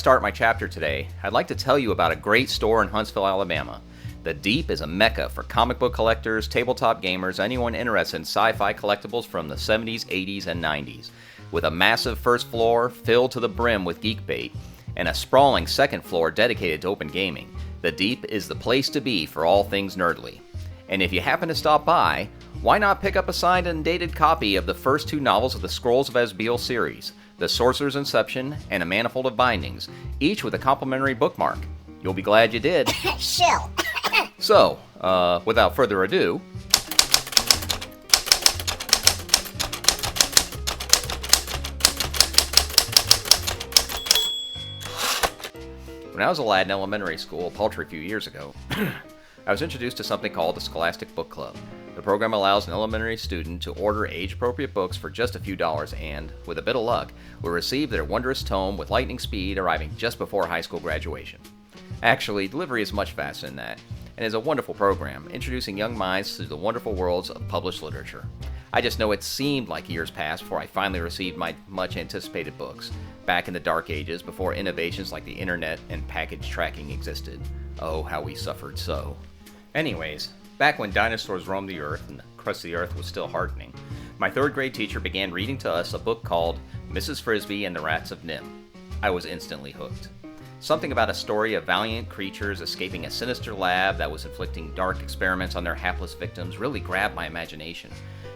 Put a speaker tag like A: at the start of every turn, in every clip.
A: start my chapter today, I'd like to tell you about a great store in Huntsville, Alabama. The Deep is a mecca for comic book collectors, tabletop gamers, anyone interested in sci-fi collectibles from the 70s, 80s, and 90s. With a massive first floor filled to the brim with geek bait, and a sprawling second floor dedicated to open gaming, The Deep is the place to be for all things nerdly. And if you happen to stop by, why not pick up a signed and dated copy of the first two novels of the Scrolls of Asbeal series, The Sorcerer's Inception and A Manifold of Bindings, each with a complimentary bookmark. You'll be glad you did.
B: Shill.
A: So, without further ado, when I was a lad in elementary school, a paltry few years ago, I was introduced to something called the Scholastic Book Club. The program allows an elementary student to order age-appropriate books for just a few dollars and, with a bit of luck, will receive their wondrous tome with lightning speed arriving just before high school graduation. Actually, delivery is much faster than that, and is a wonderful program, introducing young minds to the wonderful worlds of published literature. I just know it seemed like years passed before I finally received my much-anticipated books, back in the dark ages before innovations like the internet and package tracking existed. Oh, how we suffered so. Anyways, back when dinosaurs roamed the earth and the crust of the earth was still hardening, my third grade teacher began reading to us a book called Mrs. Frisby and the Rats of NIMH. I was instantly hooked. Something about a story of valiant creatures escaping a sinister lab that was inflicting dark experiments on their hapless victims really grabbed my imagination.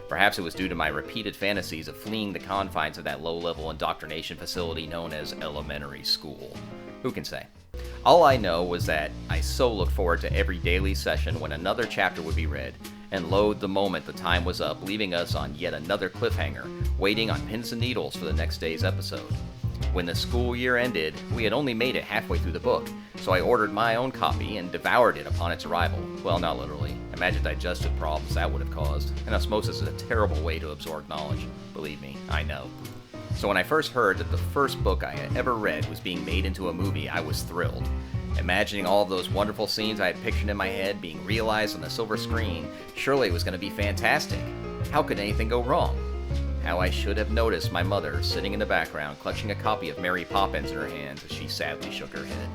A: Perhaps it was due to my repeated fantasies of fleeing the confines of that low-level indoctrination facility known as elementary school. Who can say? All I know was that I so looked forward to every daily session when another chapter would be read, and loathed the moment the time was up, leaving us on yet another cliffhanger, waiting on pins and needles for the next day's episode. When the school year ended, we had only made it halfway through the book, so I ordered my own copy and devoured it upon its arrival. Well, not literally. Imagine digestive problems that would have caused, and osmosis is a terrible way to absorb knowledge. Believe me, I know. So when I first heard that the first book I had ever read was being made into a movie, I was thrilled. Imagining all of those wonderful scenes I had pictured in my head being realized on the silver screen, surely it was going to be fantastic. How could anything go wrong? How I should have noticed my mother sitting in the background clutching a copy of Mary Poppins in her hands as she sadly shook her head.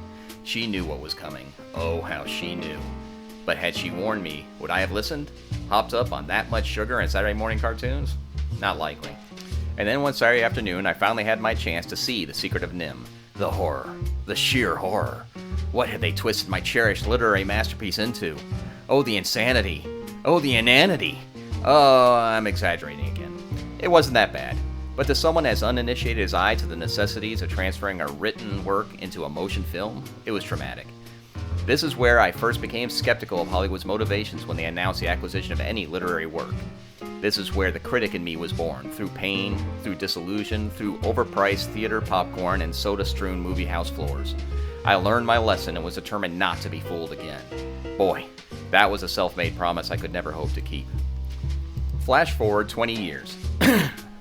A: She knew what was coming. Oh, how she knew. But had she warned me, would I have listened? Hopped up on that much sugar and Saturday morning cartoons? Not likely. And then one Saturday afternoon, I finally had my chance to see The Secret of NIMH. The horror. The sheer horror. What had they twisted my cherished literary masterpiece into? Oh, the insanity. Oh, the inanity. Oh, I'm exaggerating again. It wasn't that bad. But to someone as uninitiated as I to the necessities of transferring a written work into a motion film, it was traumatic. This is where I first became skeptical of Hollywood's motivations when they announced the acquisition of any literary work. This is where the critic in me was born, through pain, through disillusion, through overpriced theater popcorn and soda-strewn movie house floors. I learned my lesson and was determined not to be fooled again. Boy, that was a self-made promise I could never hope to keep. Flash forward 20 years.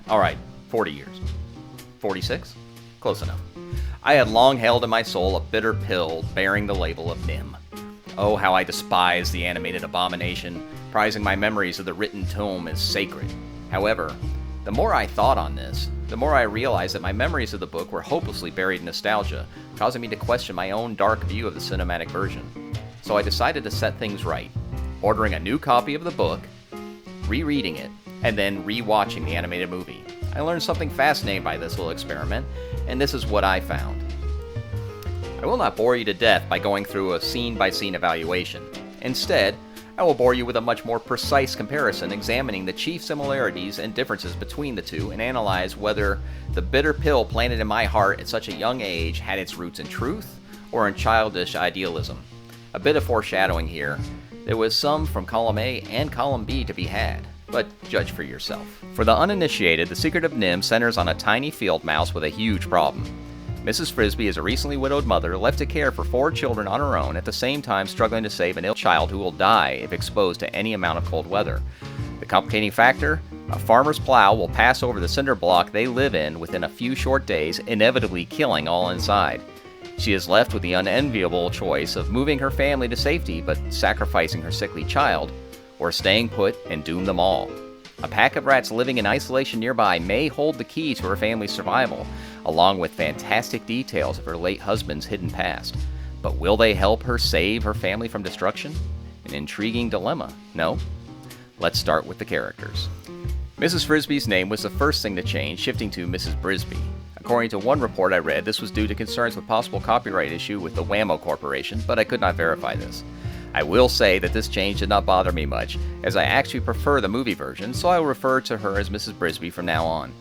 A: Alright, 40 years. 46? Close enough. I had long held in my soul a bitter pill bearing the label of NIMH. Oh, how I despised the animated abomination, prizing my memories of the written tome as sacred. However, the more I thought on this, the more I realized that my memories of the book were hopelessly buried in nostalgia, causing me to question my own dark view of the cinematic version. So I decided to set things right, ordering a new copy of the book, rereading it, and then re-watching the animated movie. I learned something fascinating by this little experiment, and this is what I found. I will not bore you to death by going through a scene-by-scene evaluation. Instead, I will bore you with a much more precise comparison examining the chief similarities and differences between the two and analyze whether the bitter pill planted in my heart at such a young age had its roots in truth or in childish idealism. A bit of foreshadowing here. There was some from column A and column B to be had, but judge for yourself. For the uninitiated, The Secret of NIMH centers on a tiny field mouse with a huge problem. Mrs. Frisby is a recently widowed mother left to care for 4 children on her own, at the same time struggling to save an ill child who will die if exposed to any amount of cold weather. The complicating factor? A farmer's plow will pass over the cinder block they live in within a few short days, inevitably killing all inside. She is left with the unenviable choice of moving her family to safety but sacrificing her sickly child, or staying put and doom them all. A pack of rats living in isolation nearby may hold the key to her family's survival, along with fantastic details of her late husband's hidden past. But will they help her save her family from destruction? An intriguing dilemma, no? Let's start with the characters. Mrs. Frisby's name was the first thing to change, shifting to Mrs. Brisby. According to one report I read, this was due to concerns with possible copyright issue with the Whammo Corporation, but I could not verify this. I will say that this change did not bother me much, as I actually prefer the movie version, so I will refer to her as Mrs. Brisby from now on.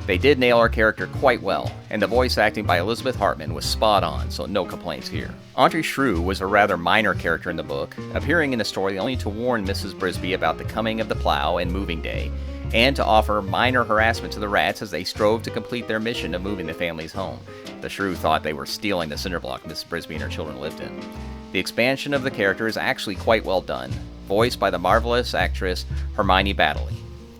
A: They did nail her character quite well, and the voice acting by Elizabeth Hartman was spot on, so no complaints here. Audrey Shrew was a rather minor character in the book, appearing in the story only to warn Mrs. Brisby about the coming of the plow and moving day, and to offer minor harassment to the rats as they strove to complete their mission of moving the family's home. The Shrew thought they were stealing the cinder block Mrs. Brisby and her children lived in. The expansion of the character is actually quite well done, voiced by the marvelous actress Hermione Baddeley.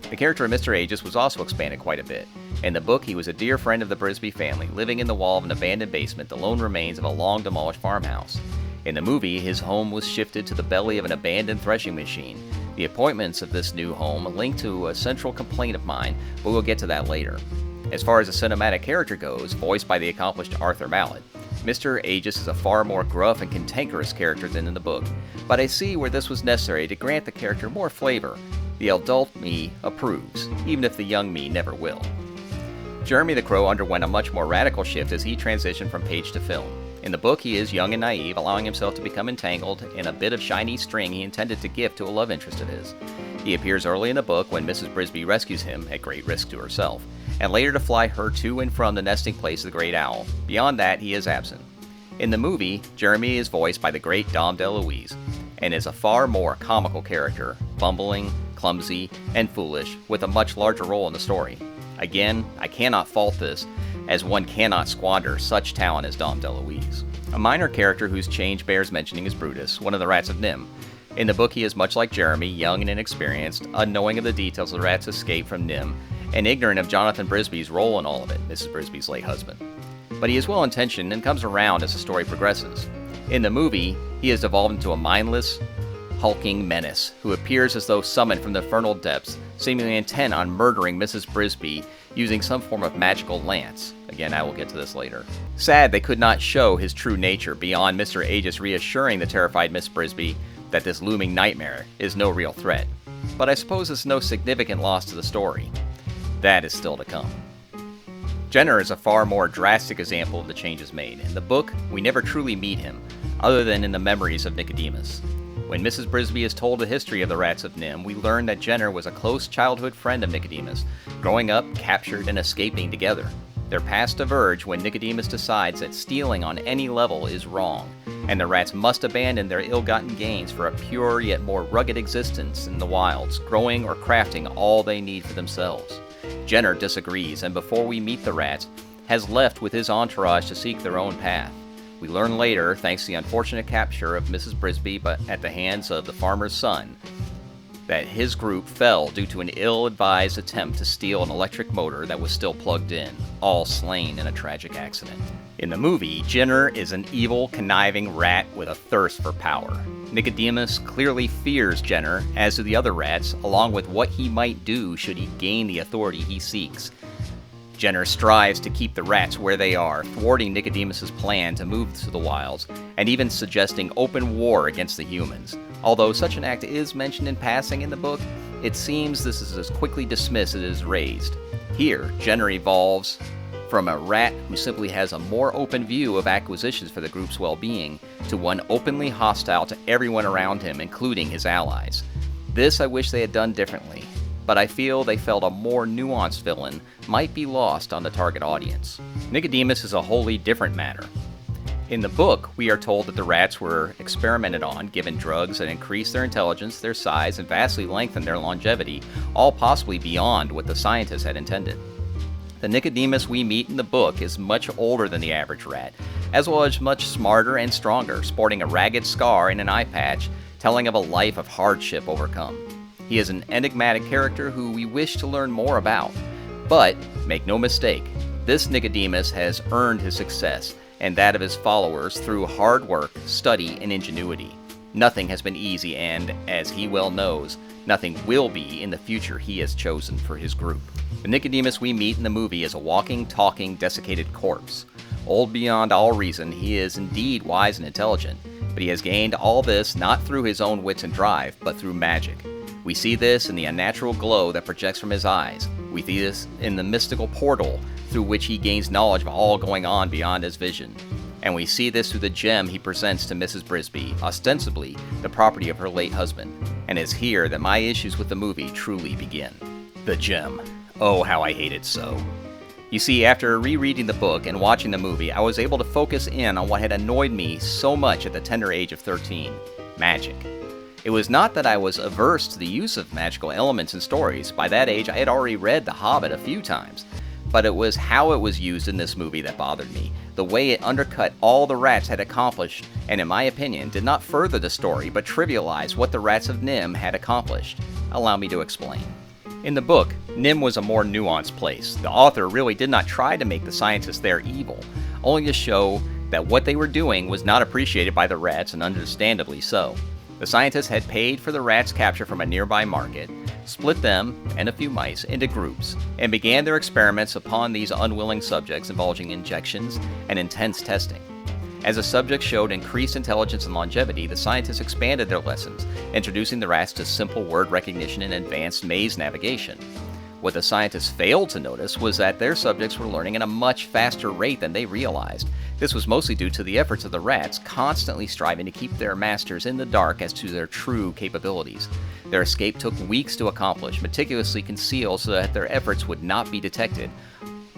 A: The character of Mr. Aegis was also expanded quite a bit. In the book, he was a dear friend of the Brisby family, living in the wall of an abandoned basement, the lone remains of a long-demolished farmhouse. In the movie, his home was shifted to the belly of an abandoned threshing machine. The appointments of this new home link to a central complaint of mine, but we'll get to that later. As far as the cinematic character goes, voiced by the accomplished Arthur Mallet, Mr. Aegis is a far more gruff and cantankerous character than in the book, but I see where this was necessary to grant the character more flavor. The adult me approves, even if the young me never will. Jeremy the Crow underwent a much more radical shift as he transitioned from page to film. In the book, he is young and naive, allowing himself to become entangled in a bit of shiny string he intended to gift to a love interest of his. He appears early in the book when Mrs. Brisby rescues him, at great risk to herself, and later to fly her to and from the nesting place of the Great Owl. Beyond that, he is absent. In the movie, Jeremy is voiced by the great Dom DeLuise, and is a far more comical character, bumbling, clumsy, and foolish, with a much larger role in the story. Again, I cannot fault this, as one cannot squander such talent as Dom DeLuise. A minor character whose change bears mentioning is Brutus, one of the Rats of NIMH. In the book, he is much like Jeremy, young and inexperienced, unknowing of the details of the rats' escape from NIMH, and ignorant of Jonathan Brisby's role in all of it, Mrs. Brisby's late husband. But he is well-intentioned and comes around as the story progresses. In the movie, he has evolved into a mindless, hulking menace who appears as though summoned from the infernal depths, seemingly intent on murdering Mrs. Brisby using some form of magical lance. Again, I will get to this later. Sad they could not show his true nature beyond Mr. Aegis reassuring the terrified Miss Brisby that this looming nightmare is no real threat. But I suppose it's no significant loss to the story. That is still to come. Jenner is a far more drastic example of the changes made. In the book, we never truly meet him, other than in the memories of Nicodemus. When Mrs. Brisby is told the history of the Rats of NIMH, we learn that Jenner was a close childhood friend of Nicodemus, growing up, captured, and escaping together. Their paths diverge when Nicodemus decides that stealing on any level is wrong, and the rats must abandon their ill-gotten gains for a pure yet more rugged existence in the wilds, growing or crafting all they need for themselves. Jenner disagrees, and before we meet the rats, has left with his entourage to seek their own path. We learn later, thanks to the unfortunate capture of Mrs. Brisby but at the hands of the farmer's son, that his group fell due to an ill-advised attempt to steal an electric motor that was still plugged in, all slain in a tragic accident. In the movie, Jenner is an evil, conniving rat with a thirst for power. Nicodemus clearly fears Jenner, as do the other rats, along with what he might do should he gain the authority he seeks. Jenner strives to keep the rats where they are, thwarting Nicodemus's plan to move to the wilds, and even suggesting open war against the humans. Although such an act is mentioned in passing in the book, it seems this is as quickly dismissed as it is raised. Here, Jenner evolves from a rat who simply has a more open view of acquisitions for the group's well-being, to one openly hostile to everyone around him, including his allies. This I wish they had done differently, but I feel they felt a more nuanced villain might be lost on the target audience. Nicodemus is a wholly different matter. In the book, we are told that the rats were experimented on, given drugs that increased their intelligence, their size, and vastly lengthened their longevity, all possibly beyond what the scientists had intended. The Nicodemus we meet in the book is much older than the average rat, as well as much smarter and stronger, sporting a ragged scar and an eye patch, telling of a life of hardship overcome. He is an enigmatic character who we wish to learn more about. But, make no mistake, this Nicodemus has earned his success, and that of his followers through hard work, study, and ingenuity. Nothing has been easy, and, as he well knows, nothing will be in the future he has chosen for his group. The Nicodemus we meet in the movie is a walking, talking, desiccated corpse. Old beyond all reason, he is indeed wise and intelligent, but he has gained all this not through his own wits and drive, but through magic. We see this in the unnatural glow that projects from his eyes. We see this in the mystical portal through which he gains knowledge of all going on beyond his vision. And we see this through the gem he presents to Mrs. Frisby, ostensibly the property of her late husband. And it's here that my issues with the movie truly begin. The gem. Oh, how I hate it so. You see, after rereading the book and watching the movie, I was able to focus in on what had annoyed me so much at the tender age of 13, magic. It was not that I was averse to the use of magical elements in stories. By that age, I had already read The Hobbit a few times. But it was how it was used in this movie that bothered me. The way it undercut all the rats had accomplished, and in my opinion, did not further the story, but trivialized what the Rats of NIMH had accomplished. Allow me to explain. In the book, NIMH was a more nuanced place. The author really did not try to make the scientists there evil, only to show that what they were doing was not appreciated by the rats, and understandably so. The scientists had paid for the rats' capture from a nearby market, split them, and a few mice, into groups, and began their experiments upon these unwilling subjects involving injections and intense testing. As the subjects showed increased intelligence and longevity, the scientists expanded their lessons, introducing the rats to simple word recognition and advanced maze navigation. What the scientists failed to notice was that their subjects were learning at a much faster rate than they realized. This was mostly due to the efforts of the rats constantly striving to keep their masters in the dark as to their true capabilities. Their escape took weeks to accomplish, meticulously concealed so that their efforts would not be detected,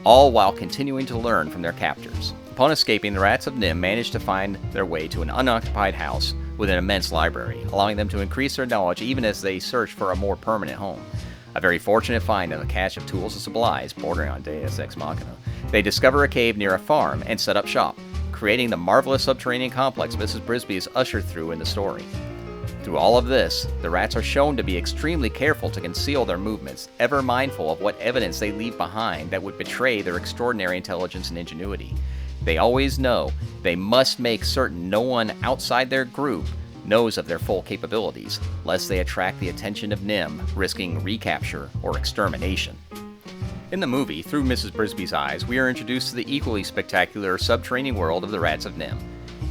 A: all while continuing to learn from their captors. Upon escaping, the Rats of NIMH managed to find their way to an unoccupied house with an immense library, allowing them to increase their knowledge even as they searched for a more permanent home. A very fortunate find in a cache of tools and supplies bordering on Deus Ex Machina. They discover a cave near a farm and set up shop, creating the marvelous subterranean complex Mrs. Frisby is ushered through in the story. Through all of this, the rats are shown to be extremely careful to conceal their movements, ever mindful of what evidence they leave behind that would betray their extraordinary intelligence and ingenuity. They always know they must make certain no one outside their group knows of their full capabilities, lest they attract the attention of NIMH, risking recapture or extermination. In the movie, through Mrs. Frisby's eyes, we are introduced to the equally spectacular subterranean world of the Rats of NIMH.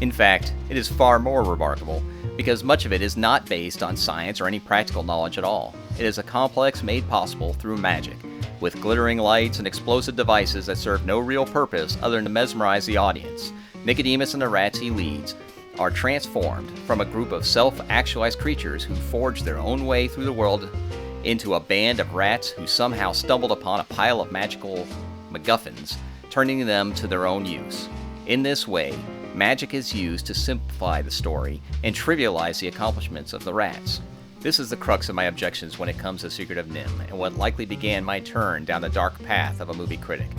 A: In fact, it is far more remarkable, because much of it is not based on science or any practical knowledge at all. It is a complex made possible through magic, with glittering lights and explosive devices that serve no real purpose other than to mesmerize the audience. Nicodemus and the rats he leads are transformed from a group of self-actualized creatures who forge their own way through the world into a band of rats who somehow stumbled upon a pile of magical MacGuffins, turning them to their own use. In this way, magic is used to simplify the story and trivialize the accomplishments of the rats. This is the crux of my objections when it comes to Secret of NIMH, and what likely began my turn down the dark path of a movie critic.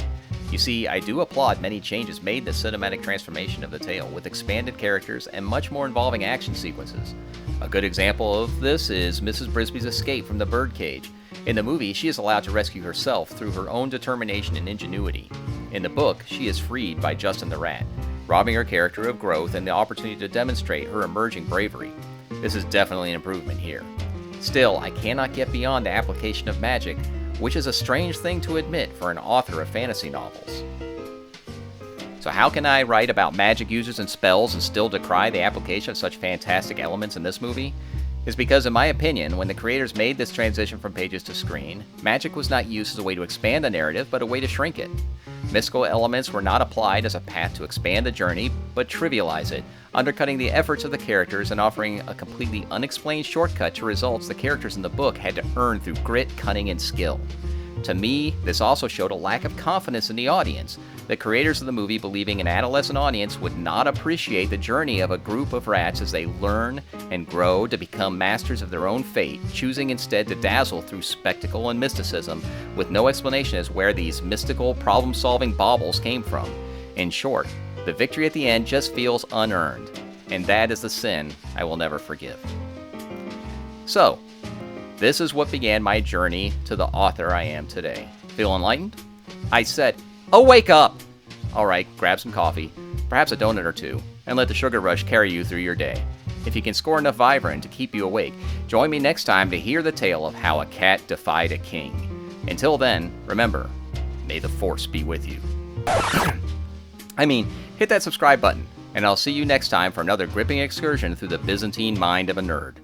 A: You see, I do applaud many changes made in the cinematic transformation of the tale, with expanded characters and much more involving action sequences. A good example of this is Mrs. Frisby's escape from the birdcage. In the movie, she is allowed to rescue herself through her own determination and ingenuity. In the book, she is freed by Justin the Rat, robbing her character of growth and the opportunity to demonstrate her emerging bravery. This is definitely an improvement here. Still, I cannot get beyond the application of magic, which is a strange thing to admit for an author of fantasy novels. So how can I write about magic users and spells and still decry the application of such fantastic elements in this movie? Is because, in my opinion, when the creators made this transition from pages to screen, magic was not used as a way to expand the narrative, but a way to shrink it. Mystical elements were not applied as a path to expand the journey, but trivialize it, undercutting the efforts of the characters and offering a completely unexplained shortcut to results the characters in the book had to earn through grit, cunning, and skill. To me, this also showed a lack of confidence in the audience, the creators of the movie believing an adolescent audience would not appreciate the journey of a group of rats as they learn and grow to become masters of their own fate, choosing instead to dazzle through spectacle and mysticism with no explanation as where these mystical, problem-solving baubles came from. In short, the victory at the end just feels unearned, and that is the sin I will never forgive. So, this is what began my journey to the author I am today. Feel enlightened? I said, oh, wake up! Alright, grab some coffee, perhaps a donut or two, and let the sugar rush carry you through your day. If you can score enough Vibrant to keep you awake, join me next time to hear the tale of how a cat defied a king. Until then, remember, may the Force be with you. Hit that subscribe button, and I'll see you next time for another gripping excursion through the Byzantine mind of a nerd.